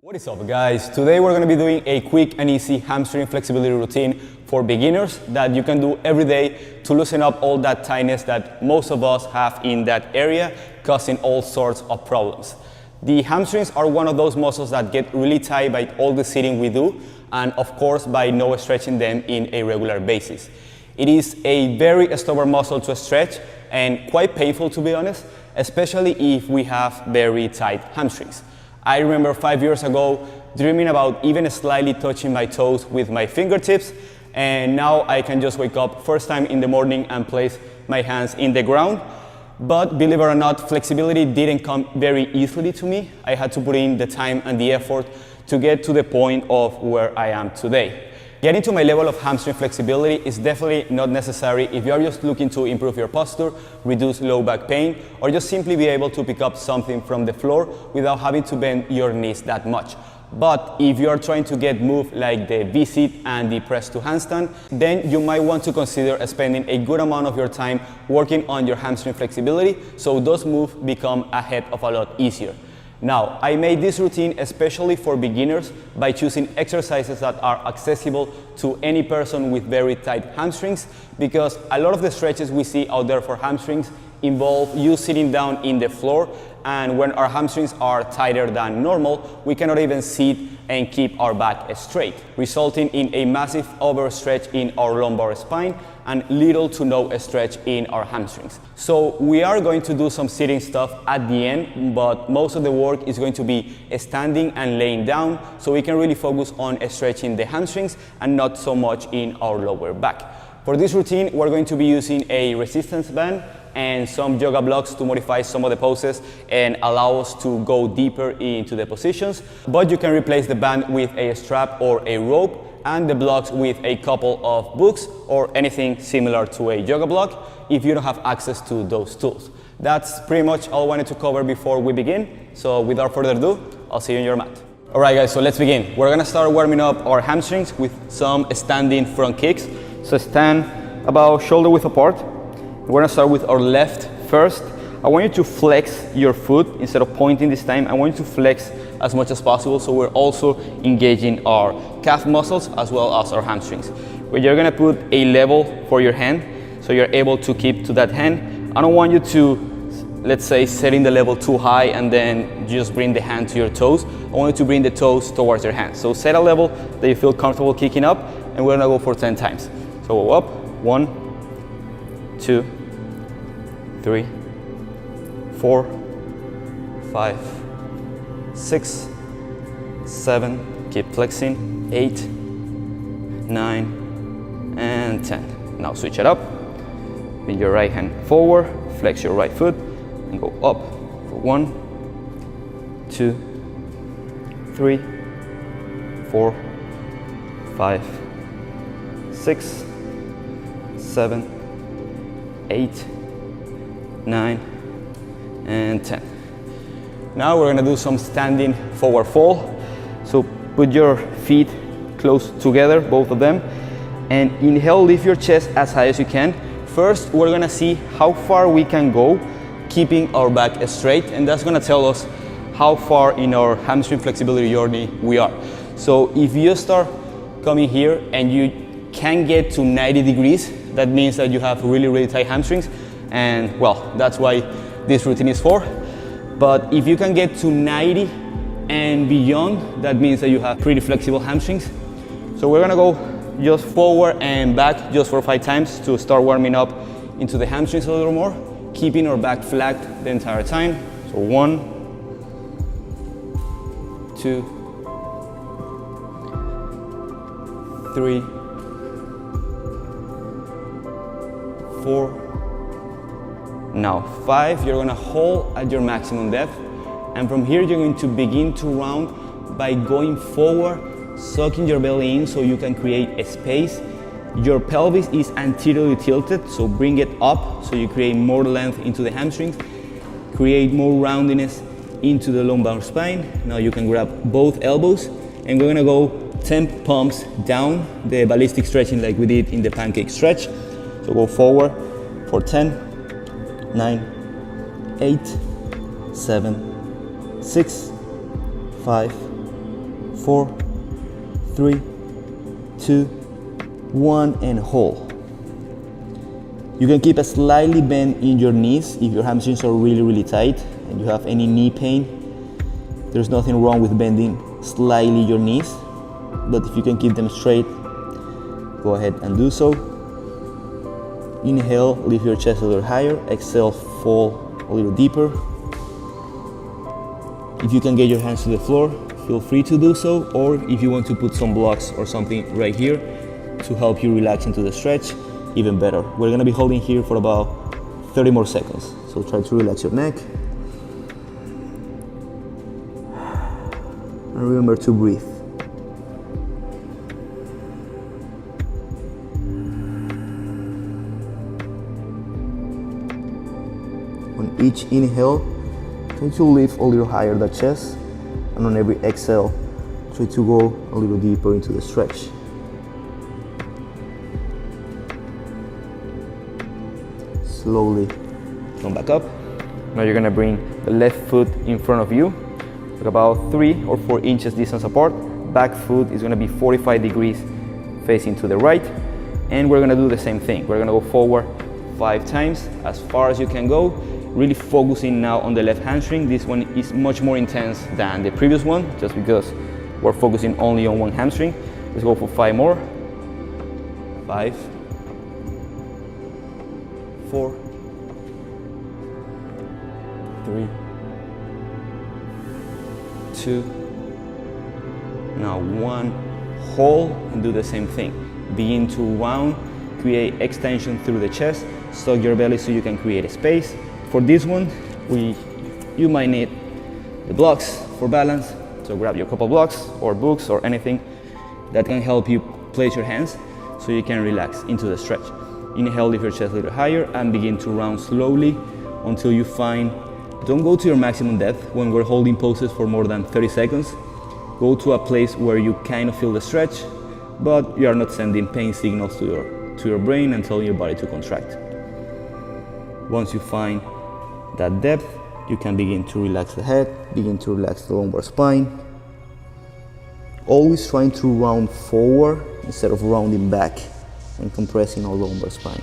What is up, guys? Today we're going to be doing a quick and easy hamstring flexibility routine for beginners that you can do every day to loosen up all that tightness that most of us have in that area, causing all sorts of problems. The hamstrings are one of those muscles that get really tight by all the sitting we do, and of course by no stretching them in a regular basis. It is a very stubborn muscle to stretch and quite painful, to be honest, especially if we have very tight hamstrings. I remember 5 years ago dreaming about even slightly touching my toes with my fingertips, and now I can just wake up first time in the morning and place my hands in the ground. But believe it or not, flexibility didn't come very easily to me. I had to put in the time and the effort to get to the point of where I am today. Getting to my level of hamstring flexibility is definitely not necessary if you are just looking to improve your posture, reduce low back pain, or just simply be able to pick up something from the floor without having to bend your knees that much. But if you are trying to get moves like the V-sit and the press to handstand, then you might want to consider spending a good amount of your time working on your hamstring flexibility so those moves become a heck of a lot easier. Now, I made this routine especially for beginners by choosing exercises that are accessible to any person with very tight hamstrings, because a lot of the stretches we see out there for hamstrings involve you sitting down in the floor, and when our hamstrings are tighter than normal, we cannot even sit and keep our back straight, resulting in a massive overstretch in our lumbar spine and little to no stretch in our hamstrings. So we are going to do some sitting stuff at the end, but most of the work is going to be standing and laying down, so we can really focus on stretching the hamstrings and not so much in our lower back. For this routine, we're going to be using a resistance band and some yoga blocks to modify some of the poses and allow us to go deeper into the positions. But you can replace the band with a strap or a rope, and the blocks with a couple of books or anything similar to a yoga block if you don't have access to those tools. That's pretty much all I wanted to cover before we begin. So without further ado, I'll see you on your mat. All right, guys, so let's begin. We're gonna start warming up our hamstrings with some standing front kicks. So stand about shoulder width apart. We're gonna start with our left first. I want you to flex your foot instead of pointing this time. I want you to flex as much as possible, so we're also engaging our calf muscles as well as our hamstrings. But you're gonna put a level for your hand, so you're able to keep to that hand. I don't want you to, let's say, setting the level too high and then just bring the hand to your toes. I want you to bring the toes towards your hands. So set a level that you feel comfortable kicking up, and we're gonna go for 10 times. So go up, 1, 2, 3, 4, 5, 6, 7, keep flexing, 8, 9, and 10. Now switch it up. Bring your right hand forward, flex your right foot, and go up for 1, 2, 3, 4, 5, 6, 7, 8, 9, and 10. Now we're gonna do some standing forward fold. So put your feet close together, both of them, and inhale, lift your chest as high as you can. First, we're gonna see how far we can go, keeping our back straight, and that's gonna tell us how far in our hamstring flexibility journey we are. So if you start coming here and you can get to 90 degrees, that means that you have really tight hamstrings, and well, that's why this routine is for. But if you can get to 90 and beyond, that means that you have pretty flexible hamstrings. So we're gonna go just forward and back just for 5 times to start warming up into the hamstrings a little more, keeping our back flat the entire time. So 1, 2, 3, 4, now 5. You're gonna hold at your maximum depth, and from here you're going to begin to round by going forward, sucking your belly in so you can create a space. Your pelvis is anteriorly tilted, so bring it up so you create more length into the hamstrings, create more roundiness into the lumbar spine. Now you can grab both elbows, and we're gonna go 10 pumps down, the ballistic stretching like we did in the pancake stretch. So go forward for 10, 9, 8, 7, 6, 5, 4, 3, 2, 1, and hold. You can keep a slightly bend in your knees if your hamstrings are really tight and you have any knee pain. There's nothing wrong with bending slightly your knees, but if you can keep them straight, go ahead and do so. Inhale, lift your chest a little higher. Exhale, fall a little deeper. If you can get your hands to the floor, feel free to do so, or if you want to put some blocks or something right here to help you relax into the stretch, even better. We're gonna be holding here for about 30 more seconds. So try to relax your neck. And remember to breathe. On each inhale, try to lift a little higher the chest, and on every exhale, try to go a little deeper into the stretch. Slowly come back up. Now you're gonna bring the left foot in front of you, like about 3 or 4 inches distance apart. Back foot is gonna be 45 degrees facing to the right. And we're gonna do the same thing. We're gonna go forward 5 times, as far as you can go. Really focusing now on the left hamstring. This one is much more intense than the previous one, just because we're focusing only on one hamstring. Let's go for 5 more. 5, 4, 3, 2, now 1. Hold and do the same thing. Begin to round, create extension through the chest, stock your belly so you can create a space. For this one, you might need the blocks for balance, so grab your couple blocks or books or anything that can help you place your hands so you can relax into the stretch. Inhale, lift your chest a little higher and begin to round slowly until you find, don't go to your maximum depth when we're holding poses for more than 30 seconds. Go to a place where you kind of feel the stretch, but you are not sending pain signals to your brain and telling your body to contract. Once you find that depth, you can begin to relax the head, begin to relax the lumbar spine. Always trying to round forward instead of rounding back and compressing our lumbar spine.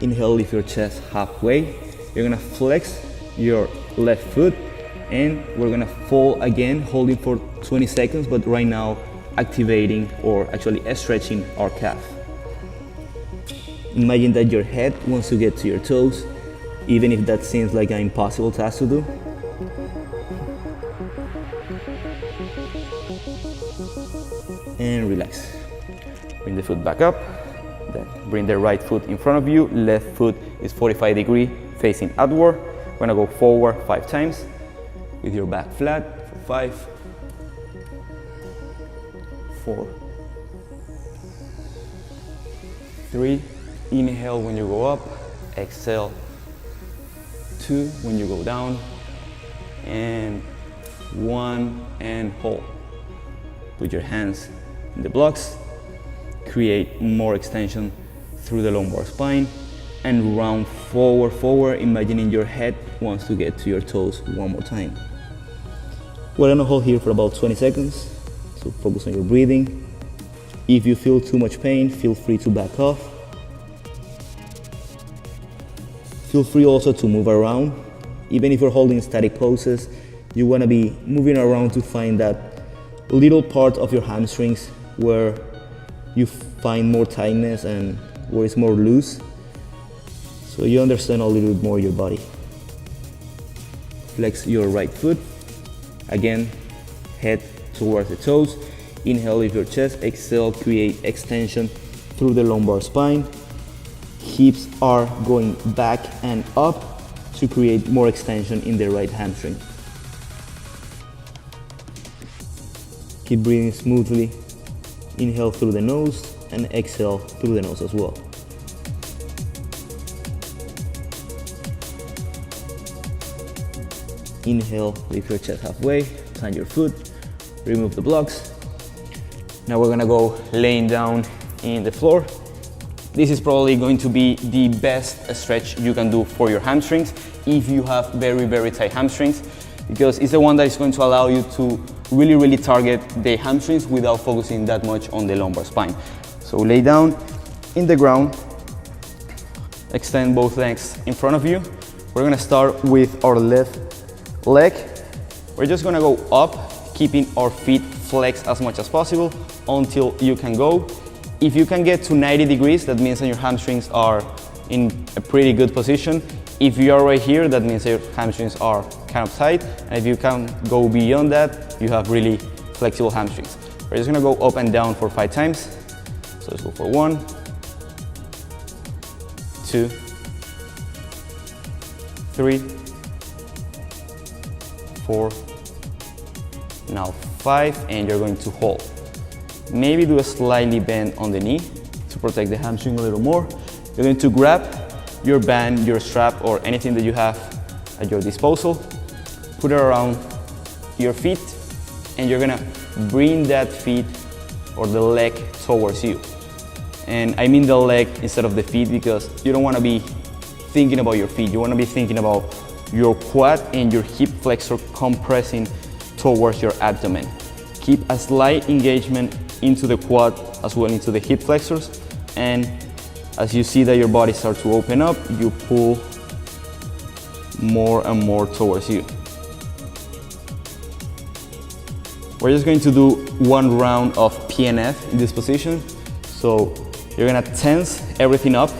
Inhale, lift your chest halfway. You're gonna flex your left foot and we're gonna fall again, holding for 20 seconds, but right now activating or actually stretching our calf. Imagine that your head wants to get to your toes, even if that seems like an impossible task to do. And relax. Bring the foot back up, then bring the right foot in front of you. Left foot is 45 degrees facing outward. We're gonna go forward 5 times with your back flat for 5, 4, 3. Inhale when you go up, exhale 2 when you go down, and 1, and hold. Put your hands in the blocks, create more extension through the lumbar spine, and round forward, imagining your head wants to get to your toes one more time. We're gonna hold here for about 20 seconds, so focus on your breathing. If you feel too much pain, feel free to back off. Feel free also to move around. Even if you're holding static poses, you wanna be moving around to find that little part of your hamstrings where you find more tightness and where it's more loose, so you understand a little bit more your body. Flex your right foot. Again, head towards the toes. Inhale, lift your chest. Exhale, create extension through the lumbar spine. Hips are going back and up to create more extension in the right hamstring. Keep breathing smoothly. Inhale through the nose and exhale through the nose as well. Inhale, lift your chest halfway, plant your foot, remove the blocks. Now we're gonna go laying down in the floor. This is probably going to be the best stretch you can do for your hamstrings if you have very, very tight hamstrings, because it's the one that is going to allow you to really target the hamstrings without focusing that much on the lumbar spine. So lay down in the ground, extend both legs in front of you. We're gonna start with our left leg. We're just gonna go up, keeping our feet flexed as much as possible until you can go. If you can get to 90 degrees, that means that your hamstrings are in a pretty good position. If you are right here, that means your hamstrings are kind of tight. And if you can go beyond that, you have really flexible hamstrings. We're just gonna go up and down for 5 times. So let's go for 1, 2, 3, 4, now 5, and you're going to hold. Maybe do a slightly bend on the knee to protect the hamstring a little more. You're going to grab your band, your strap, or anything that you have at your disposal, put it around your feet, and you're gonna bring that feet or the leg towards you. And I mean the leg instead of the feet, because you don't wanna be thinking about your feet. You wanna be thinking about your quad and your hip flexor compressing towards your abdomen. Keep a slight engagement into the quad as well into the hip flexors, and as you see that your body starts to open up, you pull more and more towards you. We're just going to do 1 round of PNF in this position. So you're gonna tense everything up,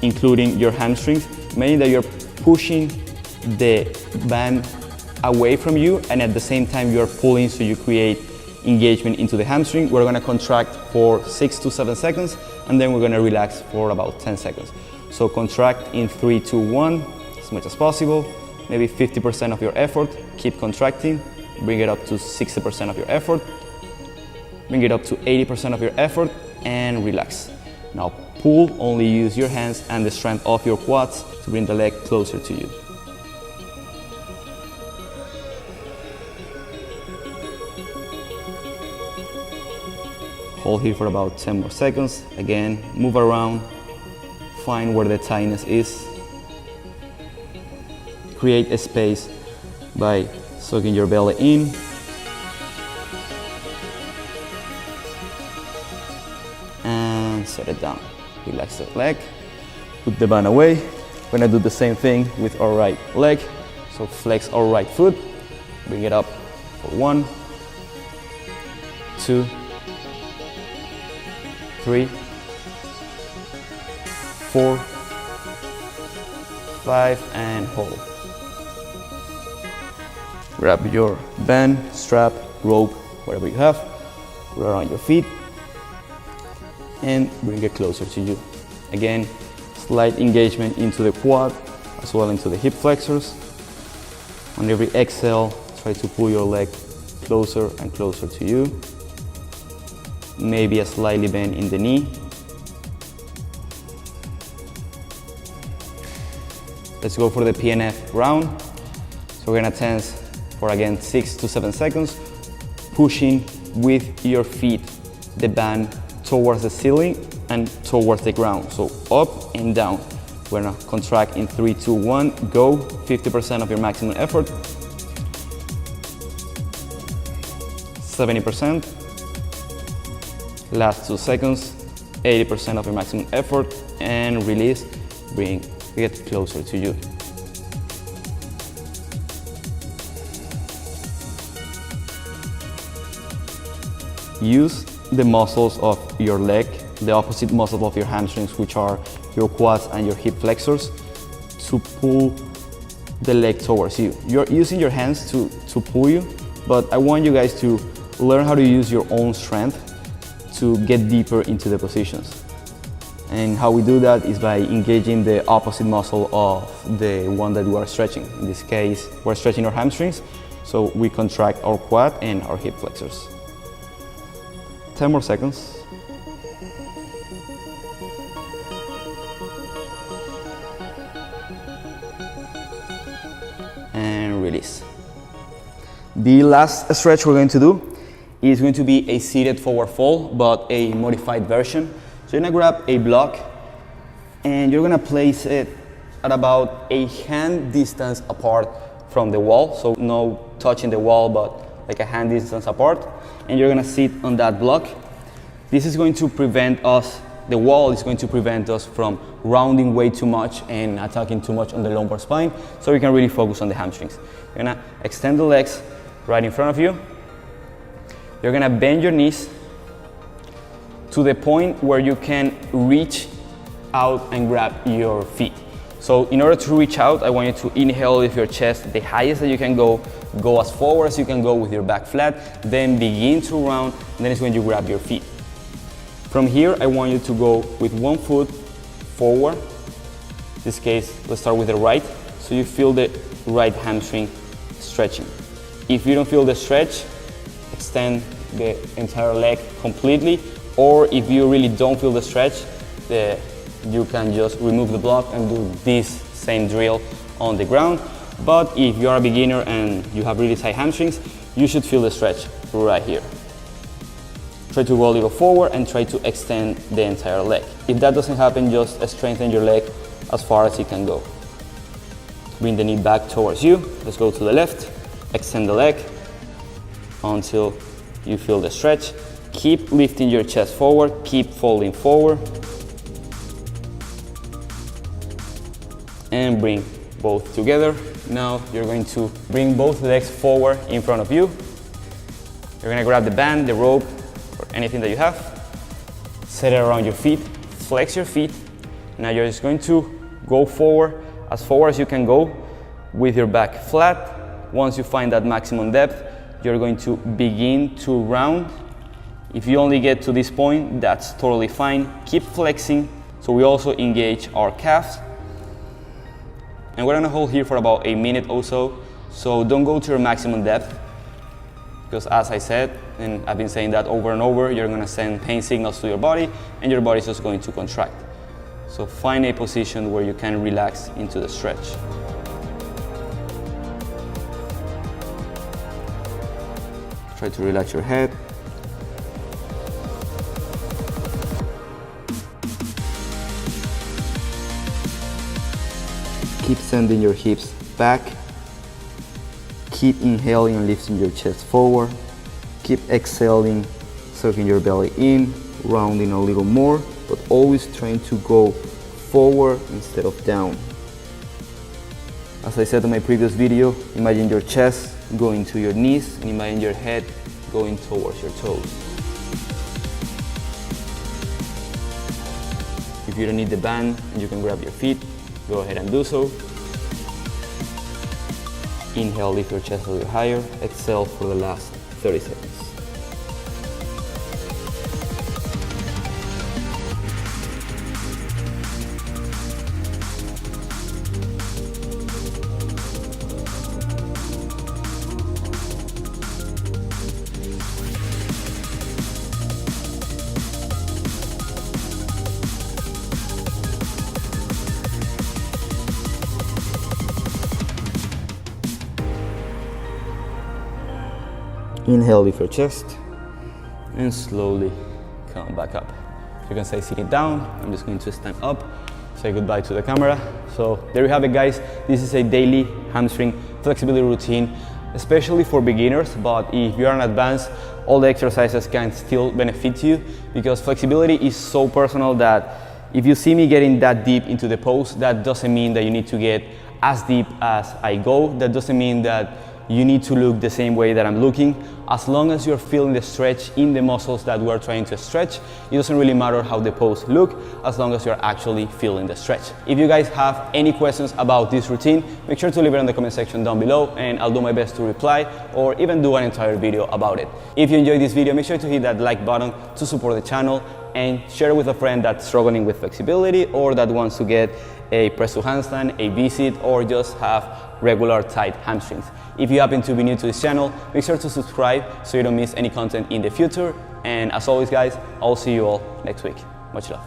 including your hamstrings, meaning that you're pushing the band away from you, and at the same time you're pulling, so you create engagement into the hamstring. We're gonna contract for 6 to 7 seconds, and then we're gonna relax for about 10 seconds. So contract in 3, 2, 1, as much as possible, maybe 50% of your effort, keep contracting, bring it up to 60% of your effort, bring it up to 80% of your effort, and relax. Now pull, only use your hands and the strength of your quads to bring the leg closer to you. Hold here for about 10 more seconds. Again, move around, find where the tightness is. Create a space by sucking your belly in. And set it down. Relax the leg, put the band away. We're gonna do the same thing with our right leg. So flex our right foot, bring it up for 1, 2, 3, 4, 5, and hold. Grab your band, strap, rope, whatever you have, put it around your feet, and bring it closer to you. Again, slight engagement into the quad, as well into the hip flexors. On every exhale, try to pull your leg closer and closer to you. Maybe a slightly bend in the knee. Let's go for the PNF round. So we're gonna tense for again 6 to 7 seconds, pushing with your feet the band towards the ceiling and towards the ground. So up and down. We're gonna contract in 3, 2, 1, go. 50% of your maximum effort. 70%. Last 2 seconds, 80% of your maximum effort, and release, bring it closer to you. Use the muscles of your leg, the opposite muscles of your hamstrings, which are your quads and your hip flexors, to pull the leg towards you. You're using your hands to pull you, but I want you guys to learn how to use your own strength to get deeper into the positions. And how we do that is by engaging the opposite muscle of the one that we are stretching. In this case, we're stretching our hamstrings, so we contract our quad and our hip flexors. 10 more seconds. And release. The last stretch we're going to do is going to be a seated forward fold, but a modified version. So you're gonna grab a block, and you're gonna place it at about a hand distance apart from the wall, so no touching the wall, but like a hand distance apart, and you're gonna sit on that block. This is going to prevent us, the wall is going to prevent us from rounding way too much and attacking too much on the lumbar spine, so we can really focus on the hamstrings. You're gonna extend the legs right in front of you. You're gonna bend your knees to the point where you can reach out and grab your feet. So in order to reach out, I want you to inhale with your chest the highest that you can go as forward as you can go with your back flat, then begin to round, and then it's when you grab your feet. From here, I want you to go with one foot forward. In this case, let's start with the right, so you feel the right hamstring stretching. If you don't feel the stretch, extend the entire leg completely, or if you really don't feel the stretch, you can just remove the block and do this same drill on the ground. But if you are a beginner and you have really tight hamstrings, you should feel the stretch right here. Try to go a little forward and try to extend the entire leg. If that doesn't happen, just strengthen your leg as far as you can go. Bring the knee back towards you. Let's go to the left. Extend the leg until you feel the stretch. Keep lifting your chest forward, keep folding forward. And bring both together. Now you're going to bring both legs forward in front of you. You're gonna grab the band, the rope, or anything that you have. Set it around your feet, flex your feet. Now you're just going to go forward as you can go with your back flat. Once you find that maximum depth, you're going to begin to round. If you only get to this point, that's totally fine. Keep flexing, so we also engage our calves. And we're gonna hold here for about a minute or so. So don't go to your maximum depth, because as I said, and I've been saying that over and over, you're gonna send pain signals to your body, and your body's just going to contract. So find a position where you can relax into the stretch. Try to relax your head. Keep sending your hips back. Keep inhaling and lifting your chest forward. Keep exhaling, sucking your belly in, rounding a little more, but always trying to go forward instead of down. As I said in my previous video, imagine your chest going to your knees and imagine your head going towards your toes. If you don't need the band and you can grab your feet, go ahead and do so. Inhale, lift your chest a little higher. Exhale for the last 30 seconds. Inhale, lift your chest, and slowly come back up. You can stay sitting down. I'm just going to stand up, say goodbye to the camera. So there you have it, guys. This is a daily hamstring flexibility routine, especially for beginners, but if you're an advanced, all the exercises can still benefit you, because flexibility is so personal that if you see me getting that deep into the pose, that doesn't mean that you need to get as deep as I go. That doesn't mean that you need to look the same way that I'm looking. As long as you're feeling the stretch in the muscles that we're trying to stretch, it doesn't really matter how the pose look, as long as you're actually feeling the stretch. If you guys have any questions about this routine, make sure to leave it in the comment section down below, and I'll do my best to reply or even do an entire video about it. If you enjoyed this video, make sure to hit that like button to support the channel, and share it with a friend that's struggling with flexibility or that wants to get a press to handstand, a V-sit, or just have regular tight hamstrings. If you happen to be new to this channel, make sure to subscribe so you don't miss any content in the future. And as always, guys, I'll see you all next week. Much love.